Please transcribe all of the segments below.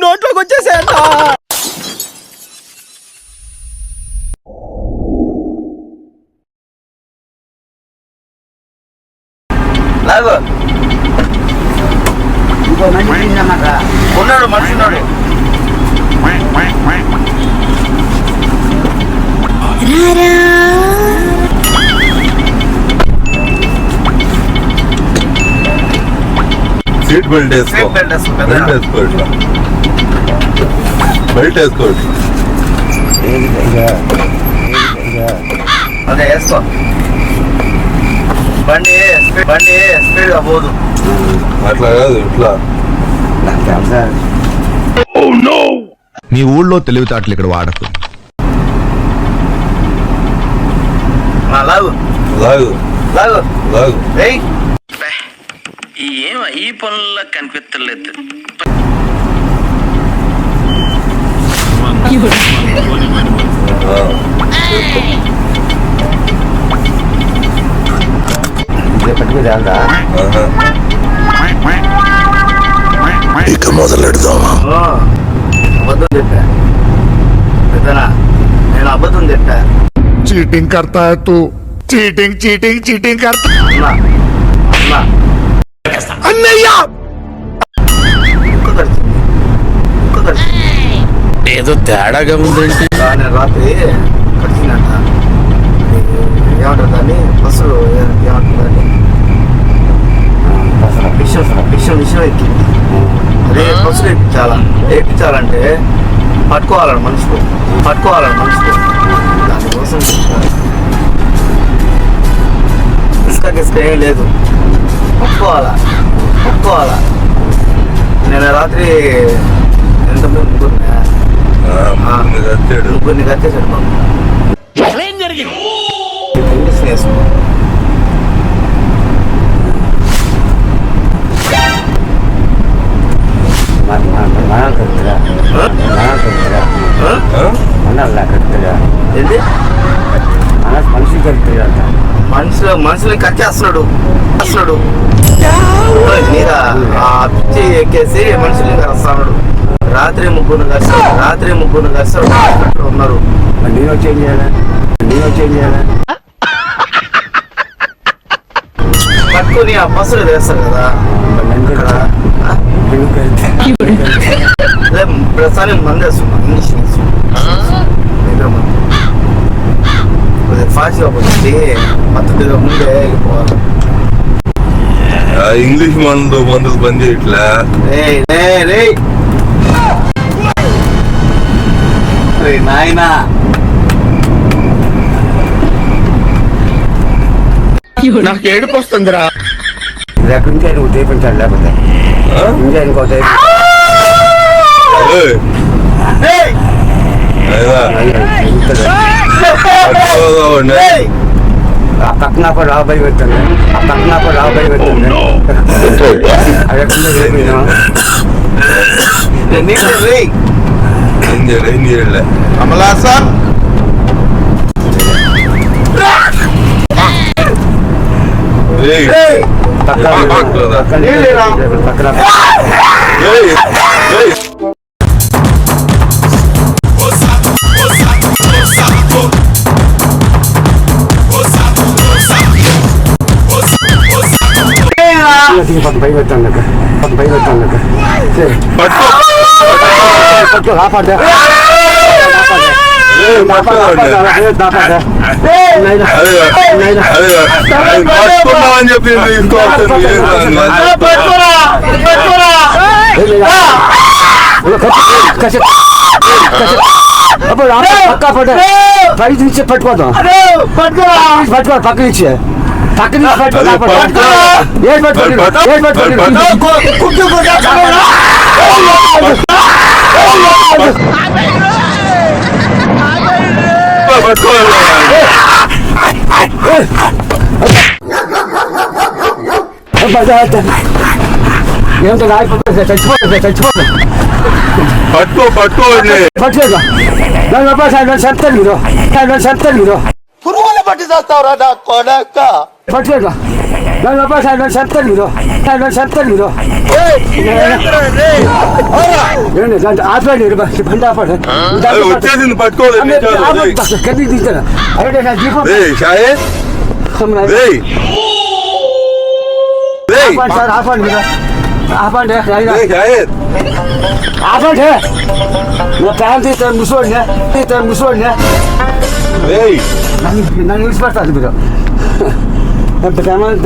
నోట్లోకి వచ్చేసాయంట. ఉన్నాడు మనిషి ఉన్నాడు. సీట్ బెల్ట్ వేసుకో, బెల్ట్ వేసుకో. అదే వేసుకో. బండి స్పీడ్ గా పోదు. అట్లా కాదు, ఇట్లా. మీ ఊళ్ళో తెలివితేటలు ఇక్కడ వాడకు. లాగు లాగు లాగు లాగు. ఈ పనుల్లో కనిపించలేదు. ఇక మొదలెడదామా? అబద్ధం చెప్పా పెద్దనా, నేను అబద్ధం చెప్పా. चीटिंग करता है तू, चीटिंग चीटिंग चीटिंग करता అన్నయ్య ఏదో తేడాగా ఉందండి. రాత్రి కడిచిందంట. ఏమంటారు దాన్ని? బస్సు ఏమంటుందని విషయం ఎక్కింది. అదే బస్సులు ఎక్కించాలంటే పట్టుకోవాలని మనిషికి దానికోసం ఇసుక ఏం లేదు. పట్టుకోవాలా. నేను రాత్రి ముగ్గురిని కట్టేశాడు బాబు. ఇంగ్లీష్ వేసుకో. ఏంటి మనుషులు కట్టేస్తున్నాడు. మీద ఆ పిచ్చి ఎక్కేసి మనుషుల్ని కలుస్తున్నాడు. రాత్రి ముగ్గురు కలిసి ఉన్నారు. నేను వచ్చేయాలి. పట్టుకుని ఆ బస్సులు వేస్తారు కదా ప్రస్తుతానికి మంది వేస్తున్నాం. ఇంగ్లీష్ ఫాస్ట్గా పోతుంది. మద్దతుగా ముందే వెళ్ళిపోవాలి. ఇంగ్లీష్ మందులు పని చేయట్లా. నాయనా నాకు ఏడుపు వస్తుందిరా. ఇంజన్ నువ్వు చేయించాడు, లేకపోతే ఇంజన్ ఇంకో ఆ పక్కన రాబోయి పెట్టండి. ఏం చేయలే. అమలాసా పై పెట్టండి కాపాడు. పట్టుకున్నామని చెప్పి పై నుంచి పట్టుకోదాం. పట్టుకో పక్క నుంచి ఏమిటో రాయిపోతుంది. చచ్చిపోతుంది. పట్టుకోగా చెప్తాను మీరు పురుగులు పట్టి చేస్తావురా నా కొడక. పట్టుకోగా నన్ను చెప్తాను మీరు ఏంటి ఆపండి బండి ఆపండి వచ్చేసింది పట్టుకోలేదు కన్నీ తీస్తాను అరే నా దీపం షాహిద్ ఆపండి సార్ ఆపండి మీరు ఆపండి షాహిద్ ఆపండి నా ప్యాంట్ తీస్తాను ముసోడిని నన్ను విడిచిపెడతాను మీరు ప్రమాణం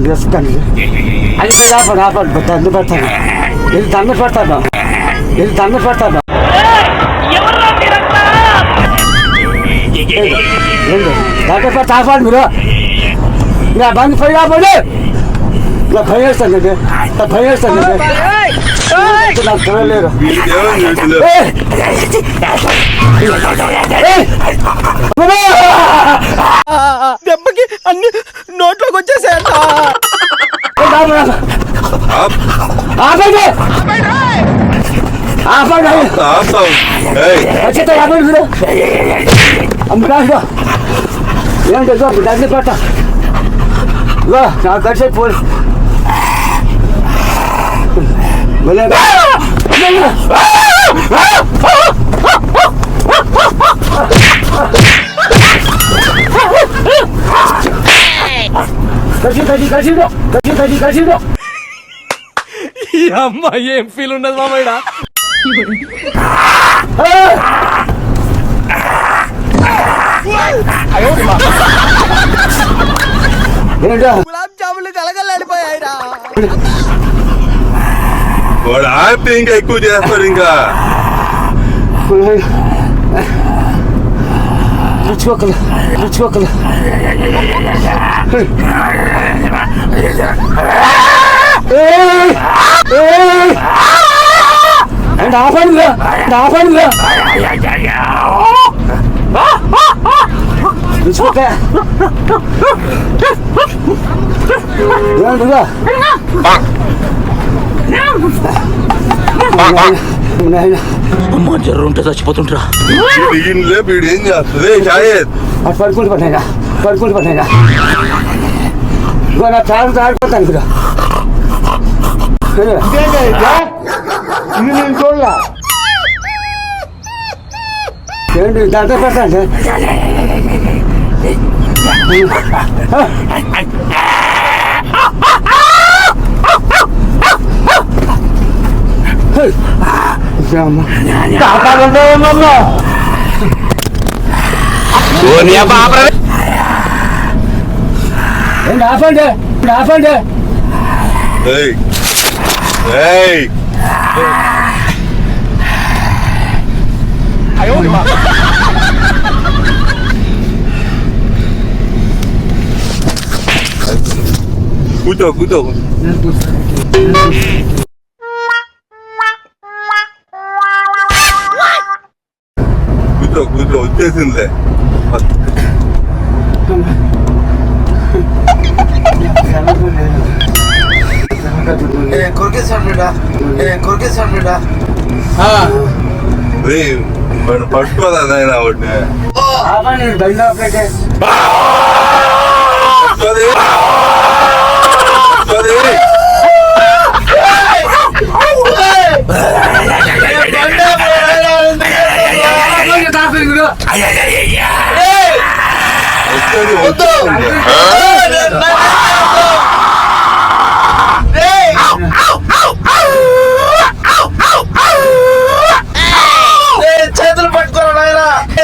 చేస్తాను అది ఆపండి దండ పెడతాను ఇది దండ పెడతాను దండ పెడతా ఆపండి మీరు నా బండి పై ఆపండి నా భయం వేస్తానండి నాకు చూడలేరు దెబ్బకి అన్ని నోట్లోకి వచ్చేసాయంట. ఏంటో దగ్గర పట్ట నాకు కలిసి పోలీ కలిసి ఈ అమ్మ ఏం ఫీల్ ఉండదు మామయ్య. గులాబ్ జాములు కలగలాడిపోయాయిరా. వాడు ఆపి ఇంకా ఎక్కువ చేస్తాడు ఇంకా రుచికోకలు ఆపండి రుచికోక అమ్మ జర్రు ఉంటే చచ్చిపోతుంటరా. వీడు ఏం చేస్తుంది షాహిద్ పడుకుంటూ పడినాయినా నా ప్రాణం ఆడిపోతాను ఇక్కడ నేను చూడలా ఏంటి దాంట్లో పెడతాండి ఆపండి కూర్చో వచ్చేసిందిలే మనం పట్టుకోదా నాయన వాడిని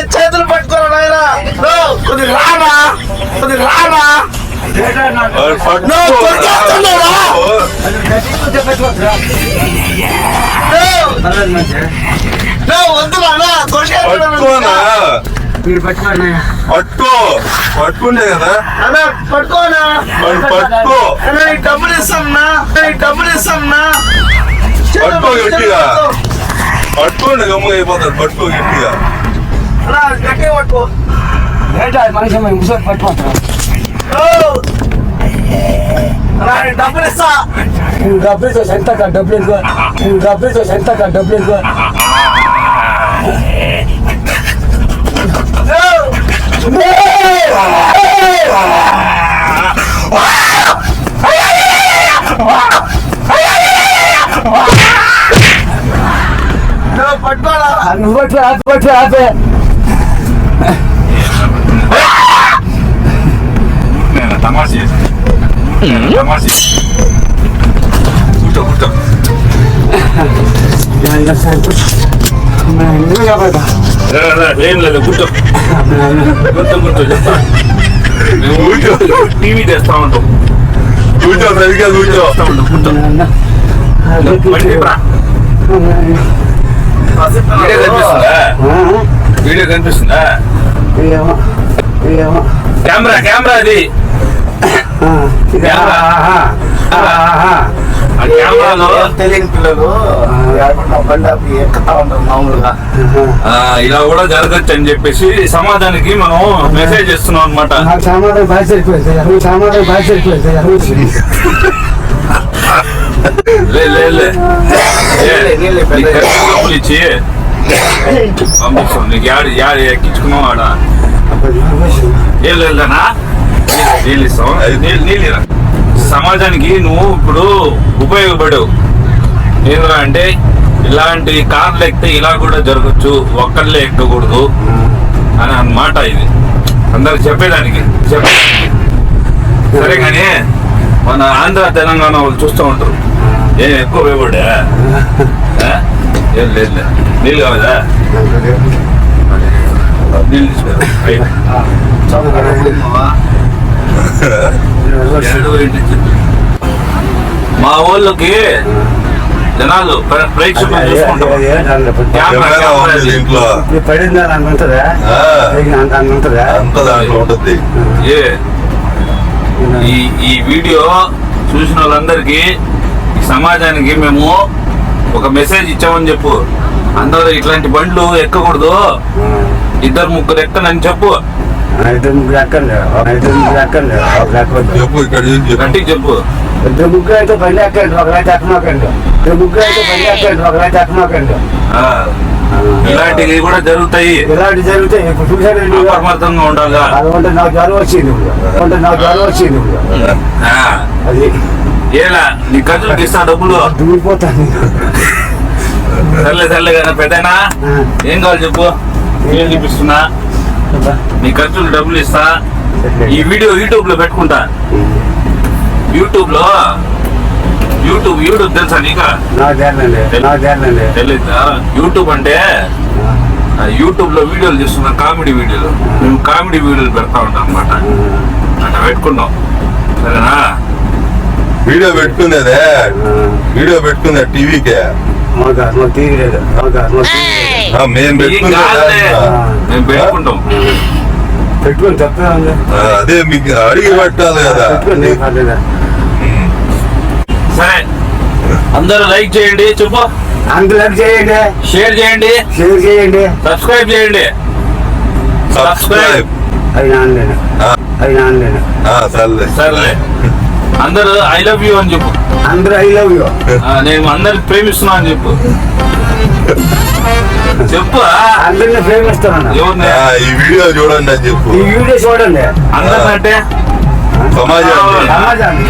చేతులు పట్టుకోరా నాయనా రానా పట్టుకుంటే కదా పట్టుకోనా పట్టుకో డబ్బులు ఇస్తామన్నా పట్టుకో గట్టిగా పట్టుకోండి గమ్ముగా అయిపోతారు పట్టుకో గట్టిగా గట్టిగా పట్టుకో మనిషి ముసలి పట్టుకుంటారు డబ్బులు ఇస్తా డబ్బులతో డబ్బులు పట్టుకోరా నువ్వు పట్టు ఆపే తమాషి కూర్చో కూర్చో ఏం లేదు కూర్చో కూర్చో కూర్చో చెప్తా కూర్చో టీవీ తెస్తా ఉంటాం కూర్చో సరిగ్గా కూర్చో కూర్చో బండి రా. వీడియో కనిపిస్తుందా కెమెరా అది ఆ కెమెరాలో తెలియని పిల్లలు బండి ఎక్కుతా ఉంటారు మామూలుగా. ఇలా కూడా జరగచ్చు అని చెప్పేసి సమాజానికి మనం మెసేజ్ ఇస్తున్నాం అనమాట. నాకు సామాన్యం బాగా సరిపోయింది నువ్వు సామాన్యం బాగా సరిపోయింది డబ్బులు ఇచ్చి పంపిస్తాం నీకు యాడ్ ఎక్కించుకున్నావు ఆడ నీళ్ళనా నీళ్ళు ఇస్తాం నీళ్ళు సమాజానికి నువ్వు ఇప్పుడు ఉపయోగపడవు. ఏంద్రా అంటే ఇలాంటి కార్లు ఎక్కితే ఇలా కూడా జరగచ్చు, ఒక్కళ్ళే ఎక్కకూడదు అని అన్నమాట. ఇది అందరికి చెప్పేదానికి సరే కానీ మన ఆంధ్ర తెలంగాణ వాళ్ళు చూస్తూ ఉంటారు ఏం ఎక్కువ వేయబడా ఏం లేదు నీళ్ళు కావదా నీళ్ళు తీసుకో మా ఊళ్ళకి జనాలు ప్రేక్షకులు చూసుకుంటారు ఇంట్లో పడిందా అంత ఉంటుందా అంత ఉంటుందా అంత దాంట్లో ఉంటుంది. ఈ వీడియో చూసిన వాళ్ళందరికీ ఈ సమాజానికి మేము ఒక మెసేజ్ ఇచ్చామని చెప్పు. అందరూ ఇట్లాంటి బండ్లు ఎక్కకూడదు, 2-3 ఎక్కనని చెప్పు. 5-3 ఎక్కండి చెప్పు ఇక్కడ చూసి చెప్పు. గట్టిగా చెప్పు. 2-3 అయితే బండి ఎక్కండి, 1 లైట్ ఎక్కమాకండి. 2-3 అయితే బండి ఎక్కండి, 1 లైట్ ఎక్కమాకండి. ఇలాంటివి కూడా జరుగుతాయి. ఇలాంటి జరుగుతాయి. ఇప్పుడు చూసానండి అప్రమత్తంగా ఉండాలా. అదంటే నాకు జ్వరం వచ్చింది అది ఏలా నీ ఖర్చులకు ఇస్తా డబ్బులు దూరిపోతాను సర్లే కదా పెద్దనా ఏం కావాలి చెప్పు, ఏం చూపిస్తున్నా నీ ఖర్చులు డబ్బులు ఇస్తా. ఈ వీడియో యూట్యూబ్ లో పెట్టుకుంటా. యూట్యూబ్ తెలుసా నీకు? తెలీదా? యూట్యూబ్ అంటే యూట్యూబ్ లో వీడియోలు చేస్తున్నా, కామెడీ వీడియోలు. మేము కామెడీ వీడియోలు పెడతా ఉంటాం అనమాట. అట్లా పెట్టుకున్నాం సరేనా? వీడియో పెట్టుకునేదే టీవీకే మేము మేము పెట్టుకుంటాం. పెట్టుకుని తప్పే ఉంది. అదే మీకు అడిగి పెట్టాలి కదా. సరే అందరూ లైక్ చేయండి, చెప్పు. అందరూ చేయండి, షేర్ చేయండి, సబ్స్క్రైబ్ చేయండి. సర్లే అందరూ ఐ లవ్ యూ అని చెప్పు. అందరూ ఐ లవ్ యూ. నేను అందరికి ప్రేమిస్తున్నా అని చెప్పు. చెప్పు అందరిని ప్రేమిస్తాను. ఎవరిని? ఈ వీడియో చూడండి అని చెప్పు. ఈ వీడియో చూడండి. అందరికంటే సమాజాన్ని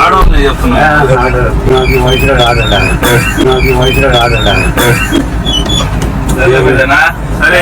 ఆడవాళ్ళని చెప్తున్నా. నాకు వయసులో రాదడా సరే